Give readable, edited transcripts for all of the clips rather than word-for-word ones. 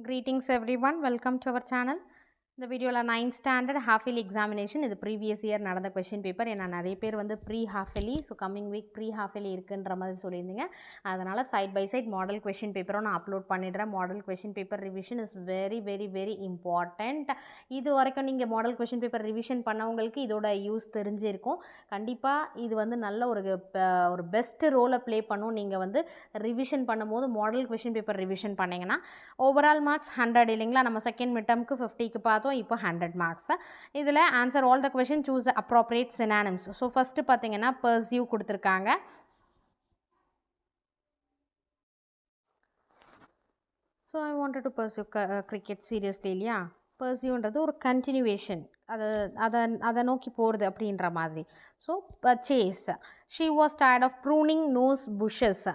Greetings everyone, welcome to our channel. இந்த வீடியோவில் 9th standard half yearly examination இது previous year நடந்த question paper. ஏன்னா நிறைய பேர் வந்து pre half yearly, so coming week pre half yearly இருக்குன்ற மாதிரி சொல்லியிருந்தீங்க. அதனால் side by side model question பேப்பரும் நான் அப்லோட் பண்ணிடுறேன். Model question paper revision is very very very important. இது வரைக்கும் நீங்கள் மாடல் கொஷின் பேப்பர் ரிவிஷன் பண்ணவங்களுக்கு இதோட யூஸ் தெரிஞ்சிருக்கும். கண்டிப்பாக இது வந்து நல்ல ஒரு பெஸ்ட் ரோலை ப்ளே பண்ணும். நீங்கள் வந்து ரிவிஷன் பண்ணும்போது மாடல் கொஷின் பேப்பர் ரிவிஷன் பண்ணிங்கன்னா ஓவரால் மார்க்ஸ் 100 இல்லைங்களா. நம்ம செகண்ட் மிட் டர்முக்கு 50க்கு பார்த்தோம், இப்போ 100 மார்க்ஸ். இதில் answer all the question, choose the appropriate synonyms. So first பார்த்தீங்கன்னா பர்சியூ கொடுத்துருக்காங்க. So I wanted to pursue cricket seriously இல்லையா. பர்சியூன்றது ஒரு கண்டினியூவேஷன், அதை நோக்கி போகிறது அப்படின்ற மாதிரி. So chase, she was tired of pruning those bushes.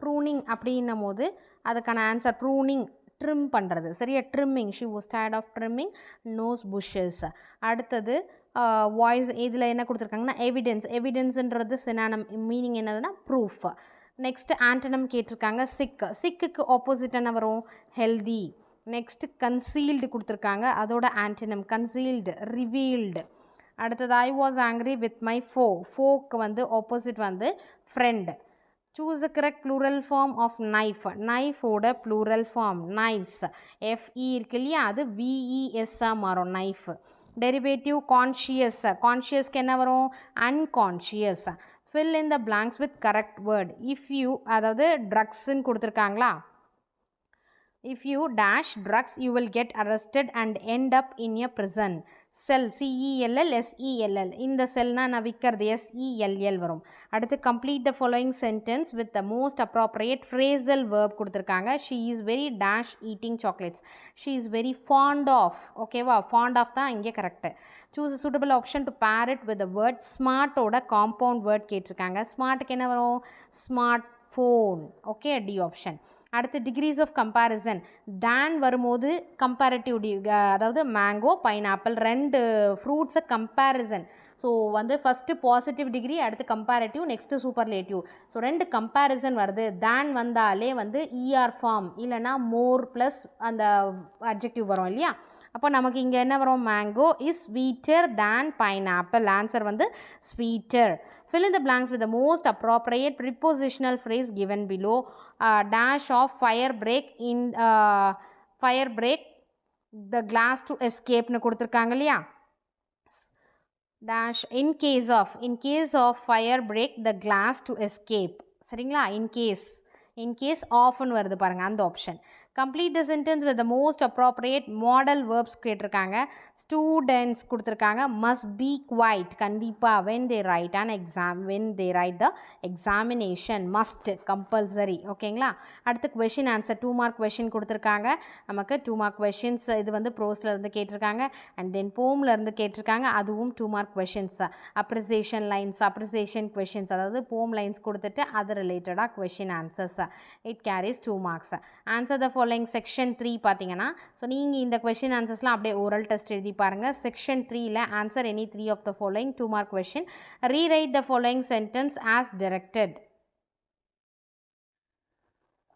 Pruning அப்படின்னும் போது அதுக்கான ஆன்சர் ப்ரூனிங், ட்ரிம் பண்ணுறது சரியா. Trimming, she was tired of trimming those bushes. அடுத்தது வாய்ஸ், இதில் என்ன கொடுத்துருக்காங்கன்னா எவிடன்ஸ். எவிடன்ஸுன்றது சினானம், மீனிங் என்னதுன்னா ப்ரூஃப். நெக்ஸ்ட் ஆன்டனம் கேட்டிருக்காங்க சிக். சிக்குக்கு ஆப்போசிட் என்ன வரும்? ஹெல்தி. நெக்ஸ்ட்டு கன்சீல்டு கொடுத்துருக்காங்க, அதோட ஆன்டனம் கன்சீல்டு, ரிவீல்டு. அடுத்தது I was angry with my ஃபோ. ஃபோக்கு வந்து ஆப்போசிட் வந்து friend. Choose the correct plural form of knife. Knife ஓட plural form knives. FE இருக்கு இல்லையா, அது VES மாறும் knife. Derivative conscious. Consciousக்கு என்ன வரும்? Unconscious. Fill in the blanks with correct word. If you, அதாவது ட்ரக்ஸ்ன்னு கொடுத்துருக்காங்களா. If you dash drugs, you will get arrested and end up in a prison. Cell, CELL, SELL. இந்த செல்னா நான் விற்கிறது SELL வரும். அடுத்து complete the following sentence with the most appropriate phrasal verb கொடுத்துருக்காங்க. She is very dash eating chocolates. She is very fond of. ஓகேவா, fond of தான் இங்கே correct. Choose a suitable option to pair it with the word smart ஓட compound word கேட்டிருக்காங்க. ஸ்மார்ட்டுக்கு என்ன வரும்? Smart phone. Okay, D option. அடுத்து degrees of comparison. தான் வரும்போது கம்பேரிட்டிவ் அதாவது மேங்கோ பைனாப்பிள் ரெண்டு ஃப்ரூட்ஸை கம்பேரிசன். ஸோ வந்து ஃபஸ்ட்டு பாசிட்டிவ் டிகிரி, அடுத்து கம்பேரிட்டிவ், நெக்ஸ்ட்டு சூப்பர்லேட்டிவ். ஸோ ரெண்டு கம்பேரிசன் வருது. தான் வந்தாலே வந்து இஆர் ஃபார்ம் இல்லைனா மோர் ப்ளஸ் அந்த அட்ஜெக்டிவ் வரும் இல்லையா. அப்போ நமக்கு இங்கே என்ன வரும்? Mango is sweeter than pineapple. Answer வந்து sweeter. Fill in the blanks with the most appropriate prepositional phrase given below. Dash of fire break in fire break the glass to escape னு கொடுத்துருக்காங்க இல்லையா. Dash in case of fire break the glass to escape. சரிங்களா. in case often வருது பாருங்க, அந்த option. Complete the sentence with the most appropriate modal verbs கேட்டிருக்காங்க. Students கொடுத்துருக்காங்க. Must be quiet கண்டிப்பாக when they write an exam, when they write the examination. Must compulsory. ஓகேங்களா. அடுத்து question answer 2 mark question கொடுத்துருக்காங்க. நமக்கு 2 mark questions. இது வந்து ப்ரோஸில் இருந்து கேட்டிருக்காங்க, அண்ட் தென் போமில் இருந்து கேட்டிருக்காங்க, அதுவும் 2 mark questions. Appreciation lines, appreciation questions, அதாவது போம் லைன்ஸ் கொடுத்துட்டு அது ரிலேட்டடாக question answers. It carries 2 marks. Answer the following. Section 3 பார்த்தீங்கன்னா, ஸோ நீங்கள் இந்த கொஷின் ஆன்சர்ஸ்லாம் அப்படியே ஓரல் டெஸ்ட் எழுதி பாருங்கள். செக்ஷன் 3ல் answer any 3 of the following 2 mark question. Rewrite the following sentence as directed.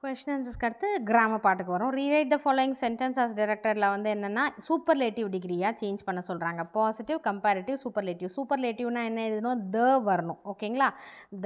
Question ஆன்சர்ஸ்க்கு அடுத்து கிராமர் பாட்டுக்கு வரும். Rewrite the following sentence as டைரக்டரில் வந்து என்னென்னா சூப்பர்லேட்டிவ் டிகிரியாக சேஞ்ச் பண்ண சொல்கிறாங்க. Positive, comparative, superlative. சூப்பர்லேட்டிவ்னா என்ன எழுதணும்? த வரணும். ஓகேங்களா.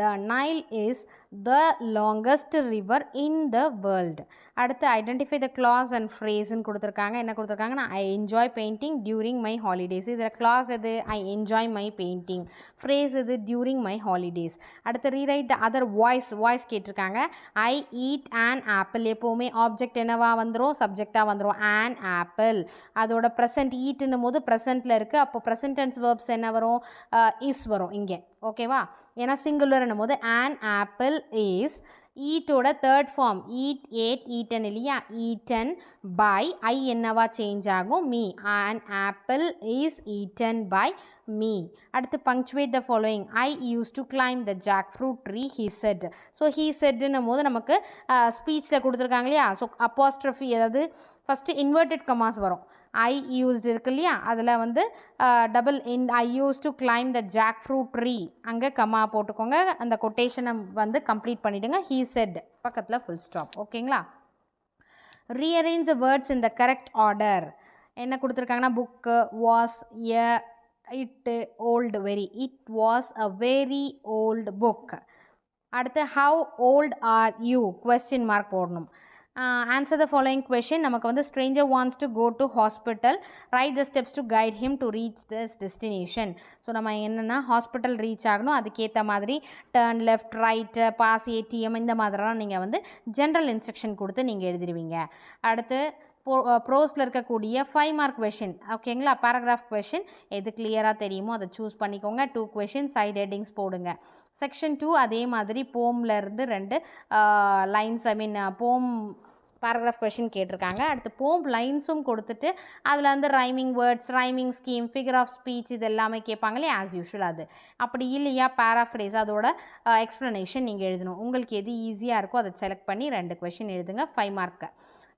The Nile is the longest river in the world. அடுத்து ஐடென்டிஃபை த கிளாஸ் அண்ட் ஃப்ரேஸ்ன்னு கொடுத்துருக்காங்க. என்ன கொடுத்துருக்காங்கன்னா I enjoy painting during my holidays. இதில் கிளாஸ் எது? I enjoy my painting. Phrase எது? During my holidays. அடுத்து ரீரைட் த அதர் வாய்ஸ் கேட்டிருக்காங்க. I eat an apple. எப்போவுமே ஆப்ஜெக்ட் என்னவா வந்துடும்? சப்ஜெக்டாக வந்துடும். an apple. அதோட ப்ரெசன்ட் ஈட்டுன்னும் போது ப்ரெசென்ட்டில் இருக்குது. அப்போ ப்ரெசன்ட் டென்ஸ் வேர்ப்ஸ் என்ன வரும்? இஸ் வரும் இங்கே. ஓகேவா. ஏன்னா சிங்குலர்னும் போது an apple is. ஈட்டோட third form eat, ate, eaten இல்லையா. ஈட்டன் பை ஐ என்னவா சேஞ்ச் ஆகும்? Me. an apple is eaten by me. அடுத்து punctuate the following. I used to climb the jackfruit tree, he said. So he saidன்னும் போது நமக்கு ஸ்பீச்சில் கொடுத்துருக்காங்க இல்லையா. ஸோ அப்போஸ்ட்ரஃபி, அதாவது ஃபஸ்ட்டு இன்வெர்டட் கமாஸ் வரும். ஐ யூஸ்டு இருக்கு இல்லையா, அதில் வந்து double in I use to claim the jackfruit tree, அங்கே கமா போட்டுக்கோங்க. அந்த கொட்டேஷனை வந்து கம்ப்ளீட் பண்ணிவிடுங்க. ஹீ செட் பக்கத்தில் ஃபுல் ஸ்டாப். ஓகேங்களா. Rearrange the words in the correct order. என்ன கொடுத்துருக்காங்கன்னா book, was, a, it, old, very. It was a very old book. அடுத்து how old are you question mark போடணும். Answer the following question. நமக்கு வந்து stranger wants to go to hospital, write the steps to guide him to reach this destination. So நம்ம என்னென்னா hospital reach ஆகணும், அதுக்கேற்ற மாதிரி turn left, right, pass ATM இந்த மாதிரிலாம் நீங்கள் வந்து ஜென்ரல் இன்ஸ்ட்ரக்ஷன் கொடுத்து நீங்கள் எழுதிடுவீங்க. அடுத்து ப்ரோஸில் இருக்கக்கூடிய 5 மார்க் கொஷின், ஓகேங்களா? பேராகிராஃப் கொஷின் எது கிளியராக தெரியுமோ அதை சூஸ் பண்ணிக்கோங்க. 2 கொஷின் சைட் ஹெட்டிங்ஸ் போடுங்க. செக்ஷன் 2 அதே மாதிரி போம்லேருந்து 2 லைன்ஸ், போம் பேராகிராஃப் கொஷின் கேட்டிருக்காங்க. அடுத்து போம் லைன்ஸும் கொடுத்துட்டு அதில் வந்து rhyming words, rhyming scheme, figure of speech இது எல்லாமே கேட்பாங்களே ஆஸ் யூஷுவல். அது அப்படி இல்லையா பேராஃப்ரேஸ் அதோட எக்ஸ்ப்ளனேஷன் நீங்கள் எழுதணும். உங்களுக்கு எது ஈஸியாக இருக்கோ அதை செலக்ட் பண்ணி 2 கொஷின் எழுதுங்க. 5 mark.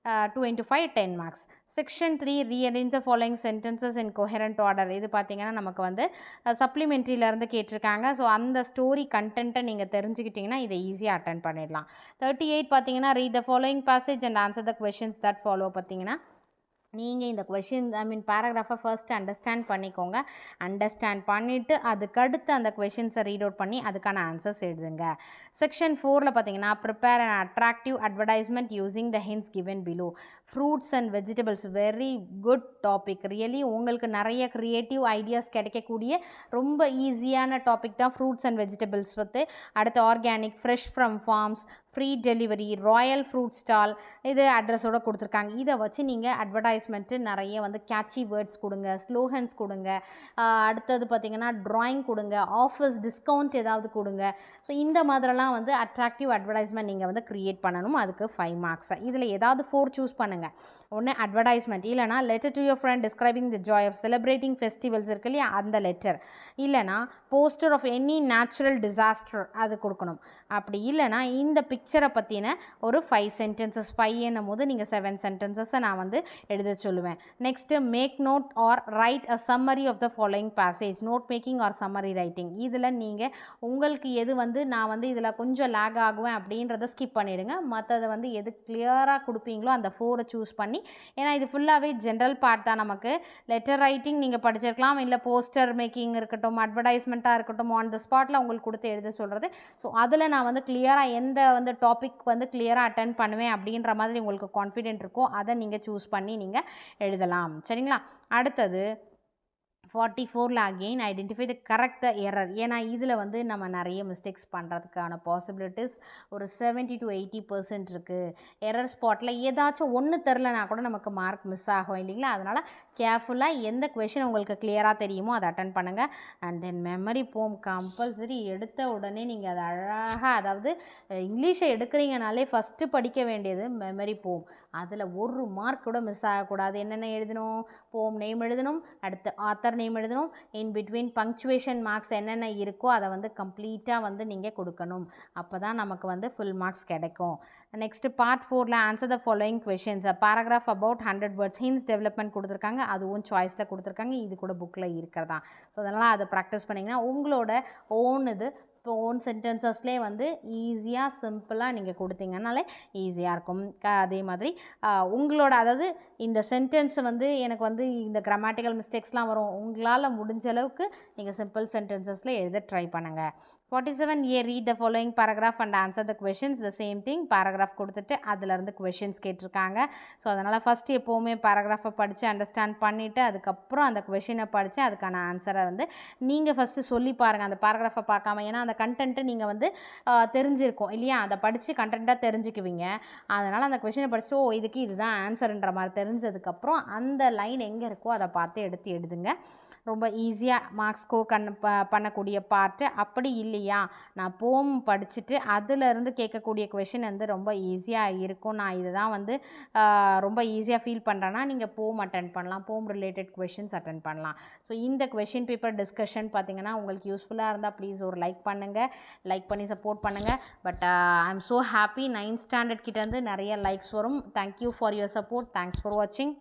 2 into 5 10 marks. Section 3 rearrange the following sentences in coherent order. இது பார்த்தீங்கன்னா நமக்கு வந்து சப்ளிமெண்ட்ரியிலேருந்து கேட்டிருக்காங்க. ஸோ அந்த ஸ்டோரி கண்டென்ட்டை நீங்கள் தெரிஞ்சுக்கிட்டிங்கன்னா இதை ஈஸியாக அட்டன் பண்ணிடலாம். 38 பார்த்தீங்கன்னா read the following passage and answer the questions that follow. பார்த்தீங்கன்னா நீங்கள் இந்த கொஷின் பேராகிராஃபை ஃபர்ஸ்ட் அண்டர்ஸ்டாண்ட் பண்ணிக்கோங்க. அண்டர்ஸ்டாண்ட் பண்ணிவிட்டு அதுக்கடுத்து அந்த கொஷின்ஸை ரீட் அவுட் பண்ணி அதுக்கான ஆன்சர்ஸ் எழுதுங்க. செக்ஷன் 4ல் பார்த்தீங்கன்னா prepare and attractive advertisement using the hints given below. Fruits and vegetables very good topic. Really உங்களுக்கு நிறைய க்ரியேட்டிவ் ஐடியாஸ் கிடைக்கக்கூடிய ரொம்ப ஈஸியான டாபிக் தான் ஃப்ரூட்ஸ் அண்ட் வெஜிடபிள்ஸ் பற்றி. அடுத்து organic, fresh from farms, free delivery, royal fruit stall இது அட்ரஸோடு கொடுத்துருக்காங்க. இதை வச்சு நீங்கள் அட்வர்டைஸ்மெண்ட்டு நிறைய வந்து கேட்சி வேர்ட்ஸ் கொடுங்க, ஸ்லோகன்ஸ் கொடுங்க. அடுத்தது பார்த்திங்கன்னா ட்ராயிங் கொடுங்க, ஆஃபர்ஸ் டிஸ்கவுண்ட் ஏதாவது கொடுங்க. ஸோ இந்த மாதிரிலாம் வந்து அட்ராக்டிவ் அட்வர்டைஸ்மெண்ட் நீங்கள் வந்து க்ரியேட் பண்ணணும். அதுக்கு 5 மார்க்ஸ். இதில் ஏதாவது 4 சூஸ் பண்ணுங்கள். ஒன்று அட்வர்டைஸ்மெண்ட், இல்லைனா letter to your friend describing the joy of celebrating festivals இருக்கு இல்லையா அந்த லெட்டர், இல்லைனா poster of any natural disaster அது கொடுக்கணும். அப்படி இல்லைனா இந்த பிக்சரை பற்றின ஒரு 5 சென்டென்சஸ், 5 என்னும் போது நீங்கள் 7 சென்டென்சஸை நான் வந்து எழுத சொல்லுவேன். Next make note or write a summary of the following passage. Note making or summary writing. இதில் நீங்கள் உங்களுக்கு எது வந்து நான் வந்து இதில் கொஞ்சம் லேக் ஆகுவேன் அப்படின்றத ஸ்கிப் பண்ணிவிடுங்க. மற்றதை வந்து எது கிளியராக கொடுப்பீங்களோ அந்த 4 சூஸ் பண்ணி, ஏன்னா இது ஃபுல்லாகவே ஜென்ரல் பார்ட் தான். நமக்கு லெட்டர் ரைட்டிங் நீங்கள் படிச்சிருக்கலாம், இல்லை போஸ்டர் மேக்கிங் இருக்கட்டும், அட்வர்டைஸ்மெண்ட்டாக இருக்கட்டும், ஆன் த ஸ்பாட்டில் உங்களுக்கு கொடுத்து எழுத சொல்கிறது. ஸோ அதில் நான் வந்து கிளியராக எந்த வந்து டாபிக் வந்து கிளியராக அட்டன் பண்ணுவேன் அப்படின்ற மாதிரி உங்களுக்கு கான்ஃபிடென்ட் இருக்கோ அதை நீங்கள் சூஸ் பண்ணி நீங்கள் எழுதலாம். சரிங்களா? அடுத்தது 44ல் again identify the correct the error. ஏன்னா இதில் வந்து நம்ம நிறைய மிஸ்டேக்ஸ் பண்ணுறதுக்கான பாசிபிலிட்டிஸ் ஒரு 70 to 80% இருக்குது. எரர் ஸ்பாட்டில் ஏதாச்சும் ஒன்று தெரிலனா கூட நமக்கு மார்க் மிஸ் ஆகும் இல்லைங்களா? அதனால் கேர்ஃபுல்லாக எந்த கொஷின் உங்களுக்கு கிளியராக தெரியுமோ அதை அட்டன் பண்ணுங்கள். அண்ட் தென் மெமரி போம் கம்பல்சரி. எடுத்த உடனே நீங்கள் அதை அழகாக, அதாவது இங்கிலீஷை எடுக்கிறீங்கனாலே ஃபஸ்ட்டு படிக்க வேண்டியது மெமரி போம். அதில் ஒரு மார்க் கூட மிஸ் ஆகக்கூடாது. என்னென்ன எழுதணும்? போம் நேம் எழுதணும், அடுத்து ஆத்தர் நேம் எழுதணும், இன் பிட்வீன் பங்க்சுவேஷன் மார்க்ஸ் என்னென்ன இருக்கோ அதை வந்து கம்ப்ளீட்டாக வந்து நீங்கள் கொடுக்கணும். அப்போ தான் நமக்கு வந்து ஃபுல் மார்க்ஸ் கிடைக்கும். நெக்ஸ்ட்டு பார்ட் 4ல் answer the following questions. Paragraph about 100 words. Hints development கொடுத்துருக்காங்க, அதுவும் சாய்ஸில் கொடுத்துருக்காங்க. இது கூட புக்கில் இருக்கிறதா. ஸோ அதனால் அதை ப்ராக்டிஸ் பண்ணிங்கன்னா உங்களோட ஓன் இது இப்போ ஓன் சென்டென்சஸ்லேயே வந்து ஈஸியாக சிம்பிளாக நீங்கள் கொடுத்தீங்கனாலே ஈஸியாக இருக்கும். அதே மாதிரி உங்களோட, அதாவது இந்த சென்டென்ஸ் வந்து எனக்கு வந்து இந்த கிராமட்டிக்கல் மிஸ்டேக்ஸ்லாம் வரும், உங்களால் முடிஞ்ச அளவுக்கு நீங்கள் சிம்பிள் சென்டென்சஸில் எழுத ட்ரை பண்ணுங்கள். 47A read the following paragraph and answer the questions. The same thing, paragraph கொடுத்துட்டு அதிலேருந்து questions கேட்டிருக்காங்க. ஸோ அதனால் ஃபஸ்ட்டு எப்போவுமே பேராகிராஃபை படித்து அண்டர்ஸ்டாண்ட் பண்ணிவிட்டு அதுக்கப்புறம் அந்த கொஷினை படித்து அதுக்கான ஆன்சரை வந்து நீங்கள் ஃபஸ்ட்டு சொல்லி பாருங்கள், அந்த பேராகிராஃபை பார்க்காம. ஏன்னா அந்த கண்டென்ட்டு நீங்கள் வந்து தெரிஞ்சிருக்கும் இல்லையா, அதை படித்து கண்டென்ட்டாக தெரிஞ்சுக்குவீங்க. அதனால் அந்த கொஷினை படிச்சுட்டு இதுக்கு இதுதான் ஆன்சருன்ற மாதிரி தெரிஞ்சதுக்கப்புறம் அந்த லைன் எங்கே இருக்கோ அதை பார்த்து எடுத்து எழுதுங்க. ரொம்ப ஈஸியாக மார்க்ஸ் ஸ்கோர் பண்ணக்கூடிய பார்ட்டு. அப்படி இல்லையா, நான் போம் படிச்சுட்டு அதிலேருந்து கேட்கக்கூடிய கொஷின் வந்து ரொம்ப ஈஸியாக இருக்கும், நான் இதை தான் வந்து ரொம்ப ஈஸியாக ஃபீல் பண்ணுறேன்னா நீங்கள் போம் அட்டன் பண்ணலாம், போம் ரிலேட்டட் கொஷின்ஸ் அட்டன் பண்ணலாம். ஸோ இந்த கொஷின் பேப்பர் டிஸ்கஷன் பார்த்திங்கன்னா உங்களுக்கு யூஸ்ஃபுல்லாக இருந்தால் ப்ளீஸ் ஒரு லைக் பண்ணுங்கள், லைக் பண்ணி சப்போர்ட் பண்ணுங்கள். But I am so happy 9th standard கிட்டேருந்து நிறைய லைக்ஸ் வரும். Thank you for your support. Thanks for வாட்சிங்.